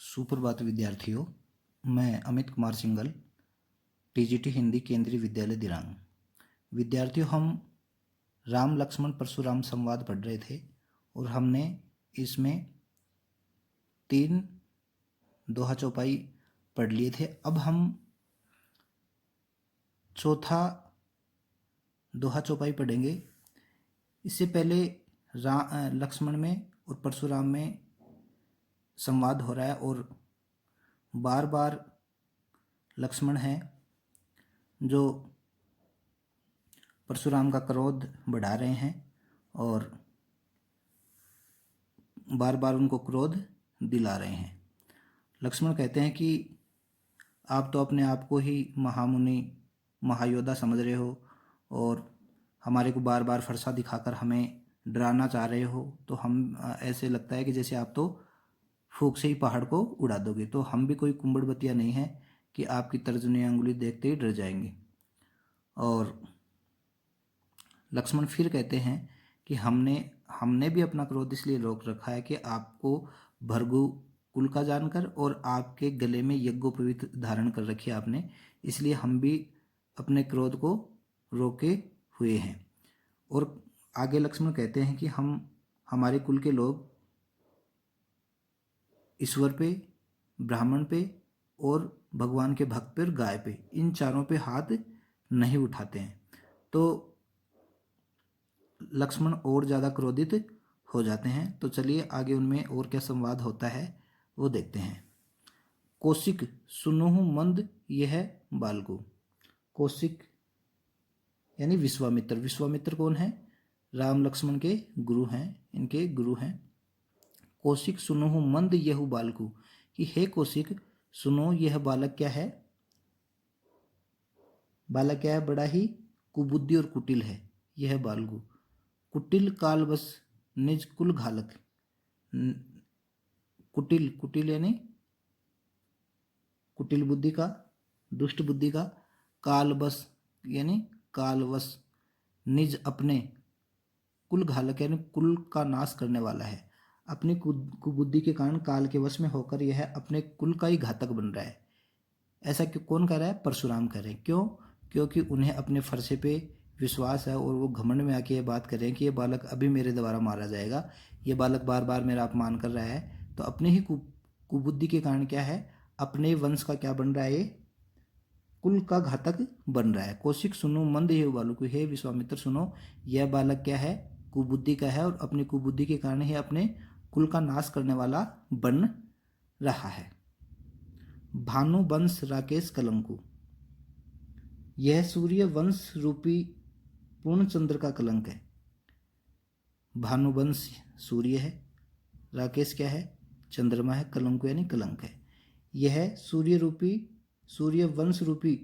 सुप्रभात विद्यार्थियों, मैं अमित कुमार सिंघल, टीजीटी हिंदी केंद्रीय विद्यालय दिरांग। विद्यार्थियों, हम राम लक्ष्मण परशुराम संवाद पढ़ रहे थे और हमने इसमें 3 दोहा चौपाई पढ़ लिए थे। अब हम चौथा दोहा चौपाई पढ़ेंगे। इससे पहले लक्ष्मण में और परशुराम में संवाद हो रहा है और बार बार लक्ष्मण है जो परशुराम का क्रोध बढ़ा रहे हैं और बार बार उनको क्रोध दिला रहे हैं। लक्ष्मण कहते हैं कि आप तो अपने आप को ही महामुनि महायोद्धा समझ रहे हो और हमारे को बार बार फरसा दिखाकर हमें डराना चाह रहे हो, तो हम ऐसे लगता है कि जैसे आप तो फूंक से ही पहाड़ को उड़ा दोगे। तो हम भी कोई कुंबड़बतिया नहीं है कि आपकी तर्जनी अंगुली देखते ही डर जाएंगे। और लक्ष्मण फिर कहते हैं कि हमने भी अपना क्रोध इसलिए रोक रखा है कि आपको भृगु कुल का जानकर और आपके गले में यज्ञोपवीत धारण कर रखी है आपने, इसलिए हम भी अपने क्रोध को रोके हुए हैं। और आगे लक्ष्मण कहते हैं कि हमारे कुल के लोग ईश्वर पे, ब्राह्मण पे और भगवान के भक्त पे और गाय पे, इन चारों पे हाथ नहीं उठाते हैं। तो लक्ष्मण और ज़्यादा क्रोधित हो जाते हैं। तो चलिए आगे उनमें और क्या संवाद होता है वो देखते हैं। कौशिक सुनुहु मंद यह बालकु। कौशिक यानी विश्वामित्र। विश्वामित्र कौन है? राम लक्ष्मण के गुरु हैं, इनके गुरु हैं। कौशिक सुनुहु मंद यहु बालकु, कि हे कौशिक सुनो, यह बालक क्या है? बालक क्या है? बड़ा ही कुबुद्धि और कुटिल है यह बालकु। कुटिल कालवश निज कुल घालक। कुटिल, कुटिल यानी कुटिल बुद्धि का, दुष्ट बुद्धि का। कालवश यानी कालवश, निज अपने, कुल घालक यानी कुल का नाश करने वाला है। अपनी कुबुद्धि के कारण काल के वश में होकर यह अपने कुल का ही घातक बन रहा है। ऐसा क्यों? कौन कह रहा है? परशुराम कह रहे हैं। क्यों? क्योंकि उन्हें अपने फरसे पे विश्वास है और वो घमंड में आके ये बात कर रहे हैं कि ये बालक अभी मेरे द्वारा मारा जाएगा, ये बालक बार बार मेरा अपमान कर रहा है। तो अपने ही कुबुद्धि के कारण क्या है? अपने वंश का क्या बन रहा है? ये कुल का घातक बन रहा है। कौशिक सुनो मंद हे बालक, हे विश्वामित्र सुनो, यह बालक क्या है? कुबुद्धि का है और अपनी कुबुद्धि के कारण ही अपने कुल का नाश करने वाला बन रहा है। भानु वंश राकेश कलंकु, यह सूर्य वंश रूपी पूर्ण चंद्र का कलंक है। भानुवंश सूर्य है, राकेश क्या है? चंद्रमा है, कलंक यानी कलंक है। यह सूर्य वंश रूपी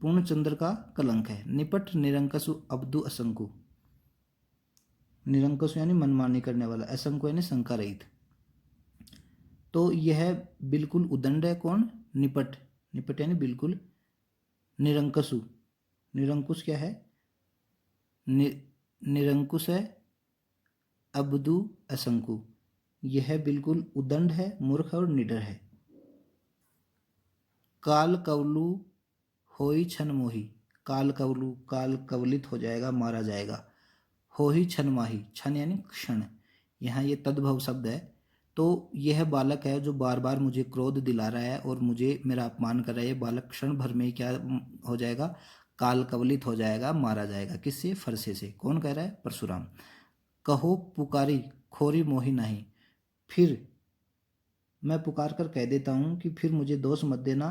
पूर्ण चंद्र का कलंक है। निपट निरंकसु अब्दु असंकु, निरंकसु यानी मनमानी करने वाला, असंकु यानी शंका रहित। तो यह बिल्कुल उदंड है। कौन? निपट, निपट यानी बिल्कुल। निरंकसु, निरंकुश क्या है? निरंकुश है। अब्दु असंकु, यह बिल्कुल उदंड है, मूर्ख और निडर है। काल कवलु होई छन मोही, काल कवलु, काल कवलित हो जाएगा, मारा जाएगा। होही छन माही, छन यानी क्षण, यहाँ ये तद्भव शब्द है। तो यह बालक है जो बार बार मुझे क्रोध दिला रहा है और मुझे मेरा अपमान कर रहा है। ये बालक क्षण भर में क्या हो जाएगा? काल कवलित हो जाएगा, मारा जाएगा। किससे? फरसे से। कौन कह रहा है? परशुराम। कहो पुकारी खोरी मोही नहीं, फिर मैं पुकार कर कह देता हूँ कि फिर मुझे दोष मत देना।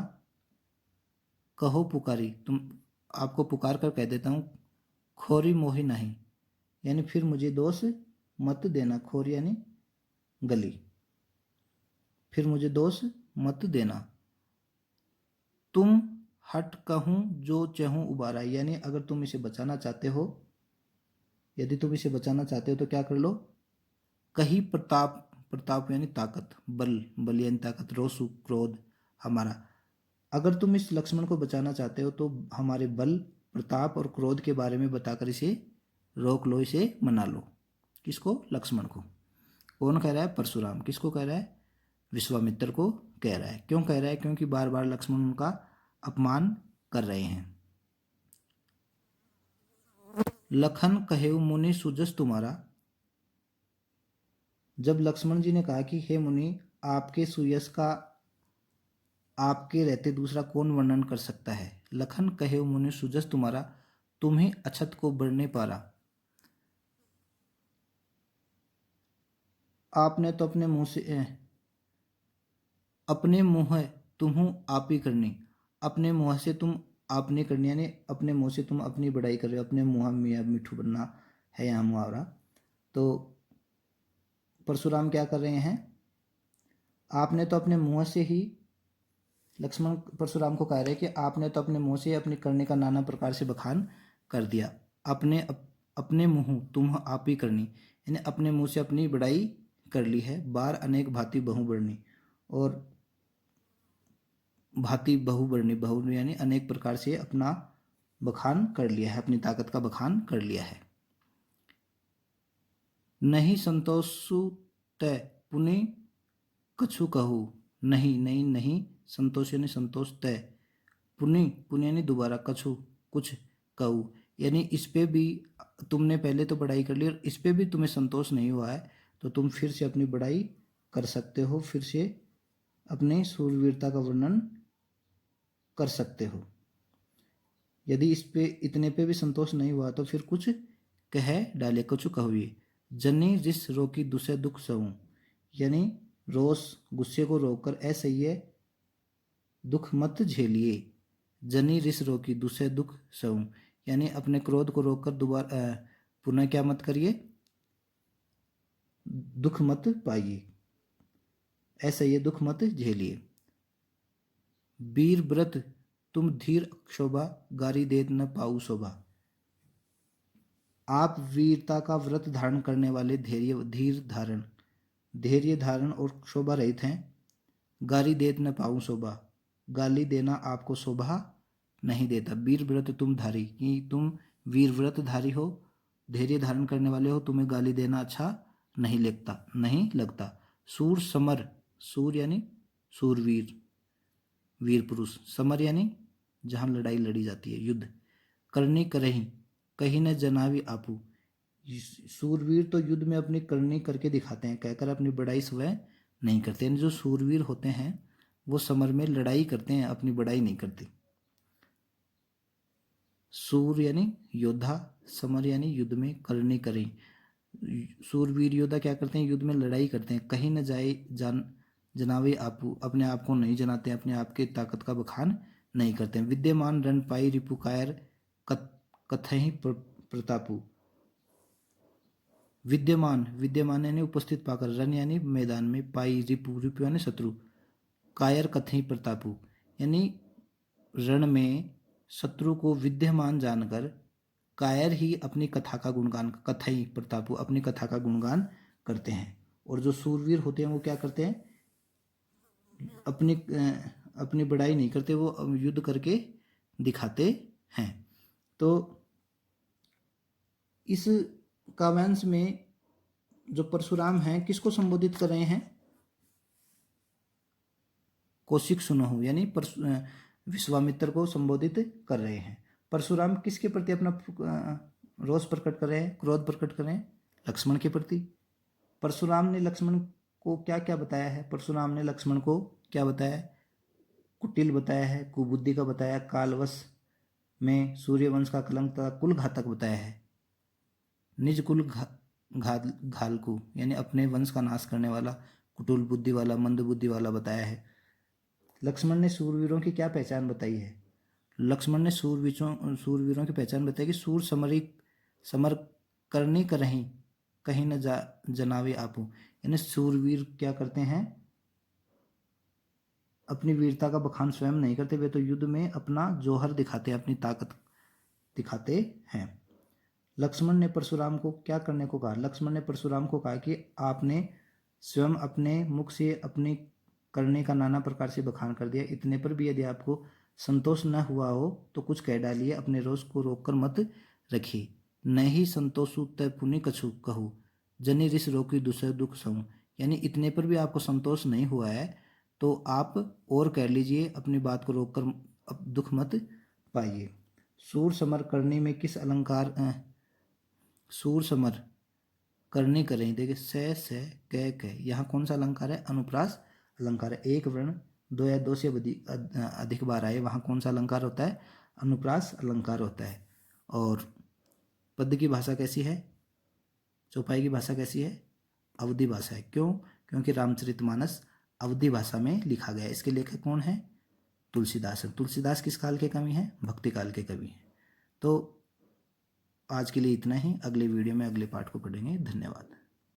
कहो पुकारी, आपको पुकार कर कह देता हूँ, खोरी मोही नहीं यानी फिर मुझे दोष मत देना। खोरी यानी गली, फिर मुझे दोष मत देना। तुम हट कहूँ जो चहूँ उबारा, यानी अगर तुम इसे बचाना चाहते हो, यदि तुम इसे बचाना चाहते हो तो क्या कर लो? कहीं प्रताप, प्रताप यानी ताकत, बल, बल यानी ताकत, रोषु क्रोध हमारा। अगर तुम इस लक्ष्मण को बचाना चाहते हो तो हमारे बल, प्रताप और क्रोध के बारे में बताकर इसे रोक लो, इसे मना लो। किसको? लक्ष्मण को। कौन कह रहा है? परशुराम। किसको कह रहा है? विश्वामित्र को कह रहा है। क्यों कह रहा है? क्योंकि बार बार लक्ष्मण उनका अपमान कर रहे हैं। लखन कहेउ मुनि सुजस तुम्हारा। जब लक्ष्मण जी ने कहा कि हे मुनि, आपके सुयश का आपके रहते दूसरा कौन वर्णन कर सकता है। लखन कहेउ मुनि सुजस तुम्हारा, तुम्हें अछत को बढ़ने पारा। आपने तो अपने मुंह से अपने मुँह तुम्हू आप ही करनी, अपने मुँह से तुम आपने करनी, यानी अपने मुँह से तुम अपनी बड़ाई कर रहे हो। अपने मुँह में मिठू बनना है यहाँ मुहावरा। तो परशुराम क्या कर रहे हैं? आपने तो अपने मुँह से ही, लक्ष्मण परशुराम को कह रहे हैं कि आपने तो अपने मुँह से अपने करने का नाना प्रकार से बखान कर दिया। अपने मुँह तुम आप ही करनी, यानी अपने मुँह से अपनी बड़ाई कर ली है। बार अनेक भांति बहु बढ़नी, और भांति बहु बढ़नी, बहु यानी अनेक प्रकार से अपना बखान कर लिया है, अपनी ताकत का बखान कर लिया है। नहीं संतोषु तय पुनि कछु कहू। नहीं नहीं नहीं, संतोष यानी संतोष, तय पुनि पुनि यानी दोबारा, कछु कुछ, कहू यानी इस पे भी तुमने पहले तो बड़ाई कर ली और इस पे भी तुम्हें संतोष नहीं हुआ है, तो तुम फिर से अपनी बड़ाई कर सकते हो, फिर से अपने शूरवीरता का वर्णन कर सकते हो। यदि इस पे इतने पे भी संतोष नहीं हुआ तो फिर कुछ कह डाले, कछु कहुए। जनी रिस रोकी दुसे दुख सहूं, यानी रोष गुस्से को रोककर असह्य दुख मत झेलिए। जनी रिस रोकी दुसे दुख सहूं, यानी अपने क्रोध को रोककर दोबारा पुनः क्या मत करिए, दुख मत पाइए, असह्य दुख मत झेलिए। वीर व्रत तुम धीर शोभा, गारी देत न पाऊ शोभा। आप वीरता का व्रत धारण करने वाले धैर्य धारण और शोभा रहित हैं। गारी देत न पाऊँ शोभा, गाली देना आपको शोभा नहीं देता। वीर व्रत तुम धारी, कि तुम वीर व्रत धारी हो, धैर्य धारण करने वाले हो, तुम्हें गाली देना अच्छा नहीं लगता। सूर समर, सूर यानी सूरवीर, वीर पुरुष, समर यानी जहाँ लड़ाई लड़ी जाती है, युद्ध। करनी करही कहीं न जनावी आपू। सूरवीर तो युद्ध में अपनी करनी करके दिखाते हैं, कहकर अपनी बड़ाई स्वयं नहीं करते। यानी जो सूरवीर होते हैं वो समर में लड़ाई करते हैं, अपनी बड़ाई नहीं करते। सूर यानी योद्धा, समर यानी युद्ध में, करनी करें। सूरवीर योद्धा क्या करते हैं? युद्ध में लड़ाई करते हैं। कहीं न जाए जनावे आपू, अपने आप को नहीं जनाते, अपने आप के ताकत का बखान नहीं करते। विद्यमान रण पाई रिपु कायर कथहि प्रतापु। विद्यमान यानी उपस्थित पाकर, रण यानी मैदान में, पाई रिपु यानी शत्रु, कायर कथई प्रतापु यानी रण में शत्रु को विद्यमान जानकर कायर ही अपनी कथा का गुणगान, कथई प्रतापु अपनी कथा का गुणगान करते हैं। और जो सूरवीर होते हैं वो क्या करते हैं? अपनी बड़ाई नहीं करते, वो युद्ध करके दिखाते हैं। तो इस काव्यांश में जो परशुराम हैं किसको संबोधित कर रहे हैं? कौशिक सुनहु, यानी विश्वामित्र को संबोधित कर रहे हैं। परशुराम किसके प्रति अपना रोष प्रकट कर रहे हैं, क्रोध प्रकट कर रहे हैं? लक्ष्मण के प्रति। परशुराम ने लक्ष्मण को क्या क्या बताया है? परशुराम ने लक्ष्मण को क्या बताया? कुटिल बताया है, कुबुद्धि का बताया, कालवश में सूर्यवंश का कलंक तथा कुल घातक बताया है। निज कुल घालकू यानी अपने वंश का नाश करने वाला, कुटिल बुद्धि वाला, मंद बुद्धि वाला बताया है। लक्ष्मण ने सूरवीरों की क्या पहचान बताई है? लक्ष्मण ने सूरवीरों की पहचान बताई कि सूर समर करनी करहीं कहीं न जनावे आपू, यानी सूरवीर क्या करते हैं? अपनी वीरता का बखान स्वयं नहीं करते, वे तो युद्ध में अपना जौहर दिखाते हैं, अपनी ताकत दिखाते हैं। लक्ष्मण ने परशुराम को क्या करने को कहा? लक्ष्मण ने परशुराम को कहा कि आपने स्वयं अपने मुख से अपनी करने का नाना प्रकार से बखान कर दिया। इतने पर भी यदि आपको संतोष न हुआ हो तो कुछ कह डालिए, अपने रोष को रोककर मत रखिए। नहीं संतोषु तय पुनि कछु कहू, जनि रिस रोकी दुसह दुख सहूं, यानी इतने पर भी आपको संतोष नहीं हुआ है तो आप और कह लीजिए, अपनी बात को रोककर अब दुख मत पाइए। सूर समर करने में किस अलंकार सूर समर करनी करें, देखिए से क यहाँ कौन सा अलंकार है? अनुप्रास अलंकार है। एक वर्ण दो या दो से अधिक बार आए वहाँ कौन सा अलंकार होता है? अनुप्रास अलंकार होता है। और पद्य की भाषा कैसी है? चौपाई की भाषा कैसी है? अवधि भाषा है। क्यों? क्योंकि रामचरितमानस अवधि भाषा में लिखा गया है। इसके लेखक कौन है? तुलसीदास है। तुलसीदास किस काल के कवि हैं? भक्ति काल के कवि हैं। तो आज के लिए इतना ही। अगले वीडियो में अगले पाठ को पढ़ेंगे। धन्यवाद।